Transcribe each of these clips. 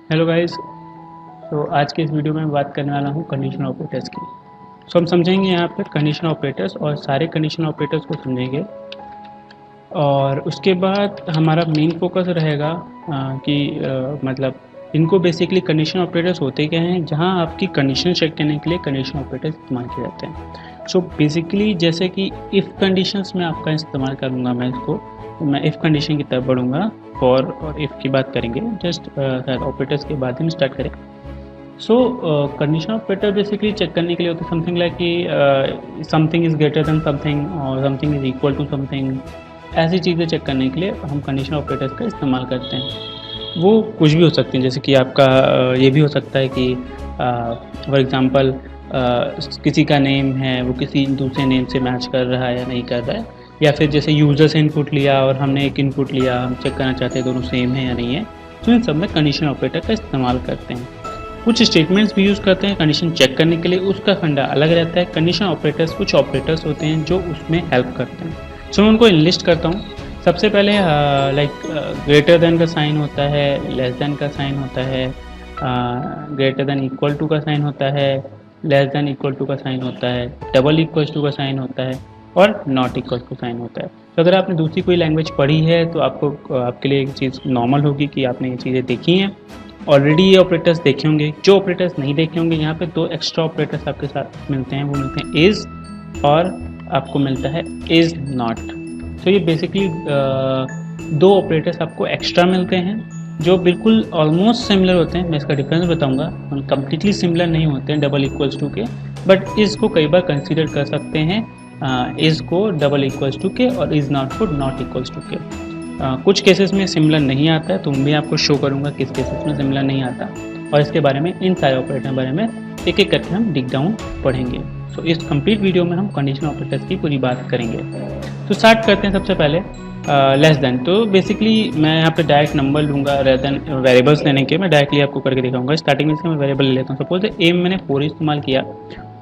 Hello guys. तो आज के इस वीडियो में मैं बात करने वाला हूँ कंडीशनल ऑपरेटर्स की। सो हम समझेंगे यहाँ पर कंडीशनल ऑपरेटर्स और सारे कंडीशनल ऑपरेटर्स को समझेंगे। और उसके बाद हमारा मेन फोकस रहेगा कि मतलब इनको बेसिकली कंडीशनल ऑपरेटर्स होते क्या हैं, जहाँ आपकी कंडीशन चेक करने के लिए कंडीशनल ऑपरेटर्स इस्तेमाल किए जाते हैं। सो बेसिकली जैसे कि इफ़ कंडीशंस में आपका इस्तेमाल करूँगा मैं इसको, तो मैं इफ़ कंडीशन की तरफ बढ़ूँगा। फॉर और इफ़ की बात करेंगे, जस्ट ऑपरेटर्स के बाद हम स्टार्ट करें। So conditional operator basically check करने के लिए होता है समथिंग लाइक कि something is greater than something और something is equal to something. ऐसी चीज़ें चेक करने के लिए हम कंडीशनल ऑपरेटर्स का इस्तेमाल करते हैं। वो कुछ भी हो सकते हैं, जैसे कि आपका ये भी हो सकता है कि फॉर एग्ज़ाम्पल किसी का नेम है वो किसी दूसरे नेम से मैच कर रहा है या नहीं कर रहा है, या फिर जैसे यूज़र से इनपुट लिया और हमने एक इनपुट लिया, हम चेक करना चाहते हैं दोनों सेम है या नहीं है। तो इन सब में कंडीशनल ऑपरेटर का इस्तेमाल करते हैं। कुछ स्टेटमेंट्स भी यूज़ करते हैं कंडीशन चेक करने के लिए, उसका फंडा अलग रहता है। कंडीशन ऑपरेटर्स कुछ ऑपरेटर्स होते हैं जो उसमें हेल्प करते हैं। सो मैं उनको इनलिस्ट करता हूँ। सबसे पहले लाइक ग्रेटर देन का साइन होता है, लेस देन का साइन होता है, ग्रेटर देन इक्वल टू का साइन होता है, लेस देन इक्वल टू का साइन होता है, डबल इक्वल टू का साइन होता है और नॉट इक्वल टू साइन होता है। तो अगर आपने दूसरी कोई लैंग्वेज पढ़ी है तो आपको आपके लिए एक चीज़ नॉर्मल होगी कि आपने ये चीज़ें देखी हैं, ऑलरेडी ये ऑपरेटर्स देखे होंगे। जो ऑपरेटर्स नहीं देखे होंगे, यहाँ पे दो एक्स्ट्रा ऑपरेटर्स आपके साथ मिलते हैं, वो मिलते हैं इज़ और आपको मिलता है इज़ नॉट। तो ये बेसिकली दो ऑपरेटर्स आपको एक्स्ट्रा मिलते हैं जो बिल्कुल ऑलमोस्ट सिमिलर होते हैं। मैं इसका डिफरेंस बताऊंगा, हम कम्प्लीटली सिमिलर नहीं होते हैं डबल इक्वल्स टू के, बट इज़ को कई बार कंसिडर कर सकते हैं इज़ को डबल इक्वल्स टू के और इज़ नॉट को नॉट इक्वल्स टू के। कुछ केसेस में सिमिलर नहीं आता है, तो मैं आपको शो करूंगा किस केसेस में सिमिलर नहीं आता, और इसके बारे में, इन सारे ऑपरेटर के बारे में एक एक करके हम डिग डाउन पढ़ेंगे। सो इस कंप्लीट वीडियो में हम कंडीशनल ऑपरेटर्स की पूरी बात करेंगे। तो स्टार्ट करते हैं सबसे पहले लेस देन। तो बेसिकली मैं यहाँ पे डायरेक्ट नंबर लूँगा रेदर देन वेरिएबल्स लेने के, मैं डायरेक्टली आपको करके दिखाऊंगा। स्टार्टिंग में से मैं वेरिएबल ले लेता हूँ। सपोज ए में मैंने 4 इस्तेमाल किया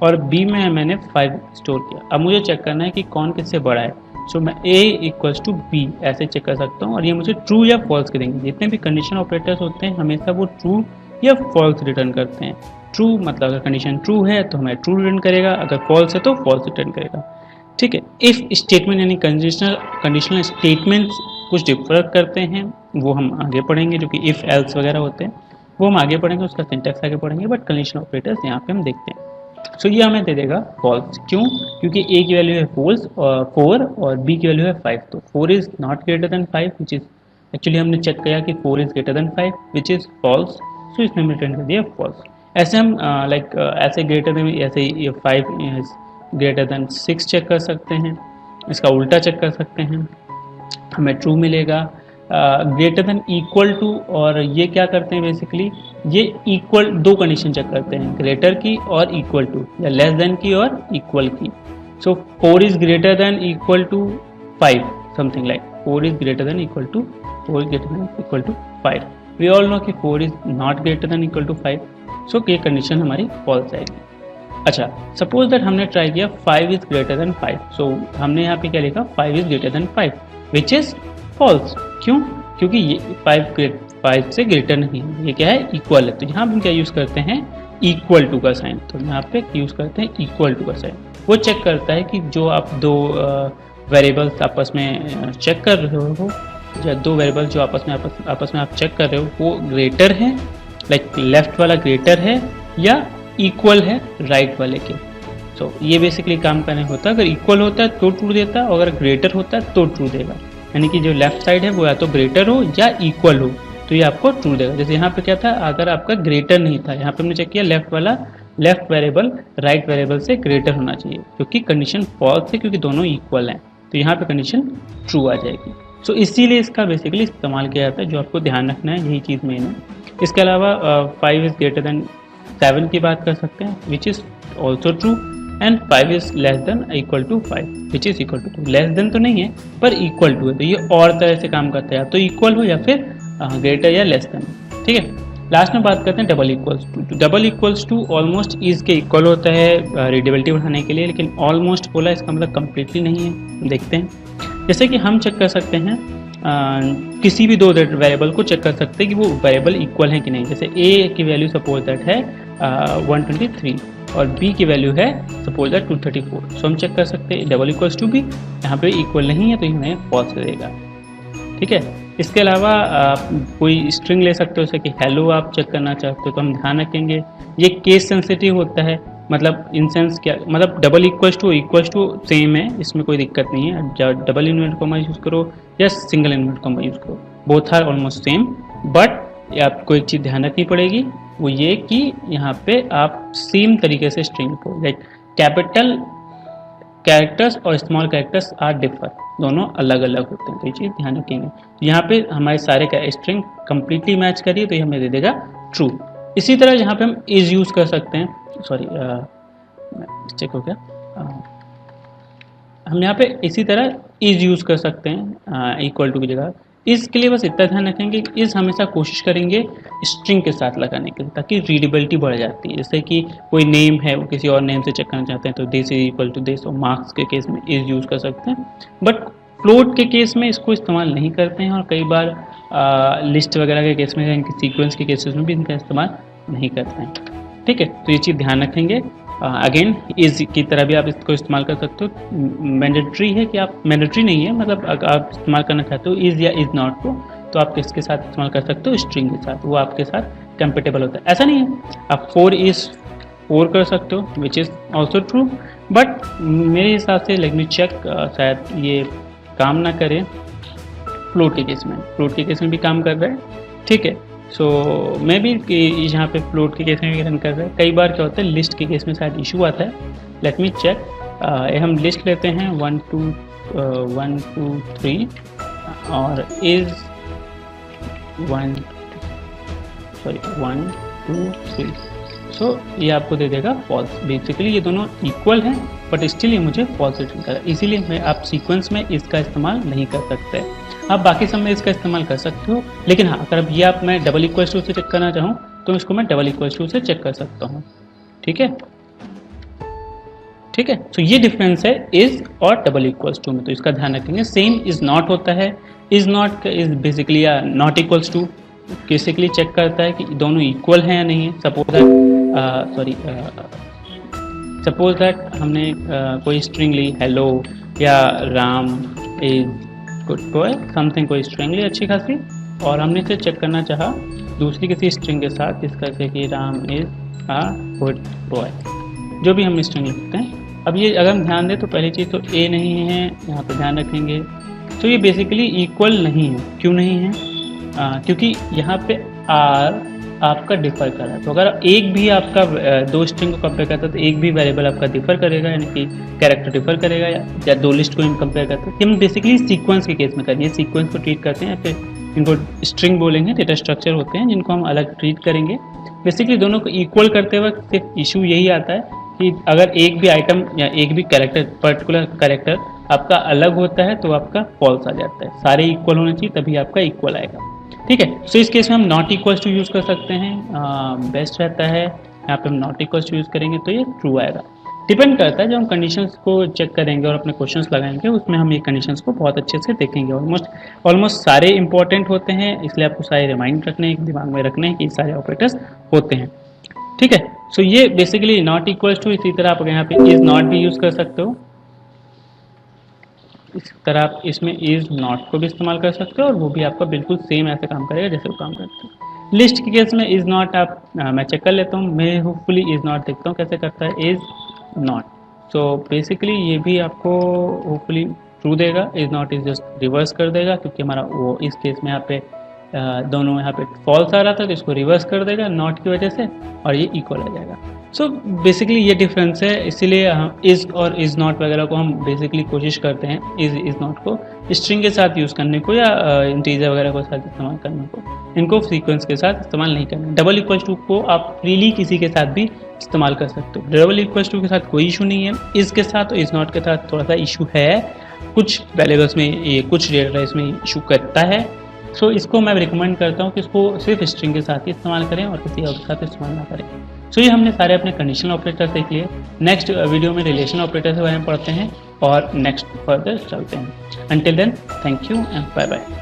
और बी में मैंने 5 स्टोर किया। अब मुझे चेक करना है कि कौन किससे बड़ा है। सो मैं a इक्वल्स टू बी ऐसे चेक कर सकता हूँ और ये मुझे ट्रू या फॉल्स के देंगे। जितने भी कंडीशन ऑपरेटर्स होते हैं हमेशा वो ट्रू या फॉल्स रिटर्न करते हैं। ट्रू मतलब अगर कंडीशन ट्रू है तो हमें ट्रू रिटर्न करेगा, अगर फॉल्स है तो फॉल्स रिटर्न करेगा। ठीक है। इफ़ स्टेटमेंट यानी कंडीशनल स्टेटमेंट्स कुछ डिफर करते हैं, वो हम आगे पढ़ेंगे, जो कि इफ़ एल्स वगैरह होते हैं वो हम आगे पढ़ेंगे, उसका सिंटैक्स आगे पढ़ेंगे। बट कंडीशनल ऑपरेटर्स यहाँ पे हम देखते हैं। सो ये हमें दे देगा फॉल्स। क्यों? क्योंकि a की वैल्यू है 4 और b की वैल्यू है 5। तो 4 is not greater than 5, which is actually हमने चेक किया कि 4 is greater than 5, which is false. So इसमें हमने रिटर्न कर दिया फॉल्स। ऐसे हम ऐसे ग्रेटर देन, ऐसे ये 5 इज़ ग्रेटर देन 6 चेक कर सकते हैं, इसका उल्टा चेक कर सकते हैं, हमें ट्रू मिलेगा। ग्रेटर देन इक्वल टू, और ये क्या करते हैं बेसिकली, ये इक्वल दो कंडीशन चेक करते हैं, ग्रेटर की और इक्वल टू, या लेस देन की और इक्वल की। So 4 is greater than equal to 5, something like 4 is greater than equal to 5। We all know कि 4 is not greater than equal to 5। So ये कंडीशन हमारी फॉल्स आएगी। अच्छा, सपोज दैट हमने ट्राई किया 5 इज ग्रेटर देन 5। सो हमने यहाँ पे क्या लिखा, 5 is greater than 5, which is false. क्यों? क्योंकि ये 5 से ग्रेटर नहीं है, ये क्या है, इक्वल है। तो यहाँ हम क्या यूज़ करते हैं, इक्वल टू का साइन। तो यहाँ पे यूज़ करते हैं इक्वल टू का साइन। वो चेक करता है कि जो आप दो वेरिएबल्स आपस में चेक कर रहे हो, या दो वेरिएबल्स जो आपस में आप चेक कर रहे हो, वो ग्रेटर है, लाइक लेफ्ट वाला ग्रेटर है या इक्वल है राइट वाले के। सो ये बेसिकली काम करने होता है। अगर इक्वल होता है तो ट्रू देता है, और अगर ग्रेटर होता है तो ट्रू देगा। यानी कि जो लेफ्ट साइड है वो या तो ग्रेटर हो या इक्वल हो, तो ये आपको ट्रू देगा। जैसे यहाँ पे क्या था, अगर आपका ग्रेटर नहीं था, यहाँ पे हमने चेक किया लेफ्ट वेरिएबल राइट वेरिएबल से ग्रेटर होना चाहिए, क्योंकि कंडीशन फॉल्स है, क्योंकि दोनों इक्वल हैं। तो यहाँ पे कंडीशन ट्रू आ जाएगी। सो इसीलिए इसका बेसिकली इस्तेमाल किया जाता है, जो आपको ध्यान रखना है, यही चीज़ मेन है। इसके अलावा 5 इज़ ग्रेटर देन 7 की बात कर सकते हैं, which is also true, and 5 is less than equal to 5, which is equal to 2। Less than तो नहीं है पर इक्वल टू है, तो ये और तरह से काम करता है, या तो इक्वल हो या फिर ग्रेटर या लेस देन। ठीक है। लास्ट में बात करते हैं डबल इक्वल्स टू। तो double equals to almost is के इक्वल होता है रीडेबिलिटी बढ़ाने के लिए, लेकिन ऑलमोस्ट बोला इसका मतलब कम्प्लीटली नहीं है। देखते हैं, जैसे कि हम चेक कर सकते हैं किसी भी दो वेरिएबल को चेक कर सकते हैं कि वो वेरिएबल इक्वल है कि नहीं। जैसे ए की वैल्यू सपोज दैट है 123 और बी की वैल्यू है सपोज दैट 234। सो हम चेक कर सकते हैं डबल इक्वल्स टू बी, यहाँ पे इक्वल नहीं है तो हमें फॉल्स देगा। ठीक है, इसके अलावा आप कोई स्ट्रिंग ले सकते हो, जैसे कि हेलो आप चेक करना चाहते हो तो हम ध्यान रखेंगे ये केस सेंसिटिव होता है। मतलब इन सेंस क्या, मतलब डबल इक्वल्स टू सेम है, इसमें कोई दिक्कत नहीं है। डबल इन्वर्टेड कॉमा यूज़ करो या सिंगल इन्वर्टेड कॉमा यूज़ करो, both are almost same. But आपको एक चीज़ ध्यान रखनी पड़ेगी, वो ये कि यहाँ पे आप सेम तरीके से स्ट्रिंग को, लाइक कैपिटल कैरेक्टर्स और स्मॉल कैरेक्टर्स आर डिफर, दोनों अलग अलग होते हैं, तो ये चीज़ ध्यान रखेंगे। यहाँ पे हमारे सारे का स्ट्रिंग कंप्लीटली मैच करिए तो ये हमें दे देगा ट्रू। इसी तरह यहाँ पे हम इज यूज़ कर सकते हैं, सॉरी चेक हो गया, हम यहाँ पे इसी तरह इज यूज़ कर सकते हैं इक्वल टू की जगह। इसके लिए बस इतना ध्यान रखेंगे कि इस हमेशा कोशिश करेंगे स्ट्रिंग के साथ लगाने के लिए, ताकि रीडेबिलिटी बढ़ जाती है। जैसे कि कोई नेम है वो किसी और नेम से चेक करना चाहते हैं तो this is equal to this, और मार्क्स के केस में इज यूज़ कर सकते हैं। बट फ्लोट के केस में इसको इस्तेमाल नहीं करते हैं, और कई बार लिस्ट वगैरह के केस में, इनके सीक्वेंस के केसेस में भी इनका इस्तेमाल नहीं करते हैं। ठीक है, तो ये चीज़ ध्यान रखेंगे। अगेन इज की तरह भी आप इसको इस्तेमाल कर सकते हो। मैंडेटरी है कि आप, मैंडेटरी नहीं है, मतलब अगर आप इस्तेमाल करना चाहते हो इज़ या इज़ नॉट को, तो आप किसके साथ इस्तेमाल कर सकते हो, स्ट्रिंग के साथ, वो आपके साथ कंपेटेबल होता है। ऐसा नहीं है आप 4 इज़ 4 कर सकते हो, विच इज़ ऑल्सो ट्रू। बट मेरे हिसाब से लेट मी चेक, शायद ये काम ना करे फ्लोट के केस में, फ्लोट के केस में भी काम कर रहा है। ठीक है, सो मैं भी यहाँ पे फ्लोट के केस में भी रन कर रहा है। कई बार क्या होता है लिस्ट के केस में शायद इशू आता है, लेट मी चेक। हम लिस्ट लेते हैं 1 2 3 और इज 1 2 3, सो ये आपको दे देगा फॉल्स। बेसिकली ये दोनों इक्वल हैं बट स्टिल ये मुझे फॉल्स रिटर्न कर रहा है, इसीलिए मैं आप सीक्वेंस में इसका इस्तेमाल नहीं कर सकते। आप बाकी सब में इसका इस्तेमाल कर सकते हो, लेकिन हाँ अगर अब ये आप मैं डबल इक्वल टू से चेक करना चाहूँ तो इसको मैं डबल इक्वल टू से चेक कर सकता हूँ। ठीक है, ठीक है, तो ये डिफरेंस है इज और डबल इक्वल्स टू में, तो इसका ध्यान रखेंगे। सेम इज नॉट होता है, is not is basically not equals to, basically check करता है कि दोनों इक्वल हैं या नहीं है। सपोज दैट हमने कोई स्ट्रिंग ली हेलो या Ram is good boy something, कोई स्ट्रिंग ली अच्छी खासी, और हमने इसे चेक करना चाहा दूसरी किसी स्ट्रिंग के साथ, जिसका से कि Ram is a good boy, जो भी हम स्ट्रिंग लिखते हैं। अब ये अगर हम ध्यान दें तो पहली चीज़ तो ए नहीं है, यहाँ पे ध्यान रखेंगे। तो ये बेसिकली इक्वल नहीं है, क्यों नहीं है? क्योंकि यहाँ पे आर आपका डिफर कर रहा है। तो अगर एक भी आपका दो स्ट्रिंग को कंपेयर करता है तो एक भी वेरिएबल आपका डिफर करेगा, यानी कि कैरेक्टर डिफर करेगा, या दो लिस्ट को हम कंपेयर करते हैं। हम बेसिकली सीक्वेंस के केस में करेंगे, सीक्वेंस को ट्रीट करते हैं, फिर इनको स्ट्रिंग बोलेंगे, डेटा स्ट्रक्चर होते हैं जिनको हम अलग ट्रीट करेंगे। बेसिकली दोनों को इक्वल करते वक्त सिर्फ इशू यही आता है कि अगर एक भी आइटम या एक भी कैरेक्टर, पर्टिकुलर कैरेक्टर आपका अलग होता है तो आपका फॉल्स आ जाता है। सारे इक्वल होने चाहिए तभी आपका इक्वल आएगा। ठीक है, सो इस केस में हम नॉट इक्वल टू यूज़ कर सकते हैं, बेस्ट रहता है। यहाँ पे हम नॉट इक्वल टू यूज़ करेंगे तो ये ट्रू आएगा। डिपेंड करता है, जब हम कंडीशंस को चेक करेंगे और अपने क्वेश्चंस लगाएंगे उसमें हम ये कंडीशंस को बहुत अच्छे से देखेंगे। ऑलमोस्ट सारे इंपॉर्टेंट होते हैं, इसलिए आपको सारे रिमाइंड रखने हैं, दिमाग में रखने हैं कि सारे ऑपरेटर्स होते हैं। ठीक है, सो ये बेसिकली नॉट इक्वल टू, इसी तरह आप यहाँ पे इज नॉट भी यूज़ कर सकते हो। इस तरह आप इसमें इज नॉट को भी इस्तेमाल कर सकते हो और वो भी आपका बिल्कुल सेम ऐसे काम करेगा जैसे वो काम करता है। लिस्ट के केस में इज नॉट आप मैं चेक कर लेता हूँ, मैं होपफुली इज नॉट देखता हूँ कैसे करता है इज नॉट। सो बेसिकली ये भी आपको होपफुली ट्रू देगा, is not is just reverse कर देगा, क्योंकि हमारा वो इस केस में यहाँ पे दोनों यहाँ पे फॉल्स आ रहा था तो इसको रिवर्स कर देगा नॉट की वजह से और ये इक्वल आ जाएगा। सो बेसिकली ये डिफरेंस है, इसीलिए हम इज़ और इज़ नॉट वगैरह को हम बेसिकली कोशिश करते हैं इज़ नॉट को स्ट्रिंग के साथ यूज़ करने को या इंटीजर वगैरह को साथ इस्तेमाल करने को, इनको सीक्वेंस के साथ इस्तेमाल नहीं करना। डबल इक्वल टू को आप फ्रीली किसी के साथ भी इस्तेमाल कर सकते हो। डबल इक्वल टू के साथ कोई इशू नहीं है, इज़ के साथ और इज़ नॉट के साथ थोड़ा सा इशू है, कुछ वेरिएबल्स में ये कुछ डेटा टाइप्स में इशू करता है। सो इसको मैं रिकमेंड करता हूँ कि इसको सिर्फ स्ट्रिंग के साथ ही इस्तेमाल करें और किसी और के साथ इस्तेमाल ना करें। सो ये हमने सारे अपने कंडीशनल ऑपरेटर देख लिए। नेक्स्ट वीडियो में रिलेशन ऑपरेटर के बारे में पढ़ते हैं और नेक्स्ट फर्दर चलते हैं। Until then thank you and bye bye.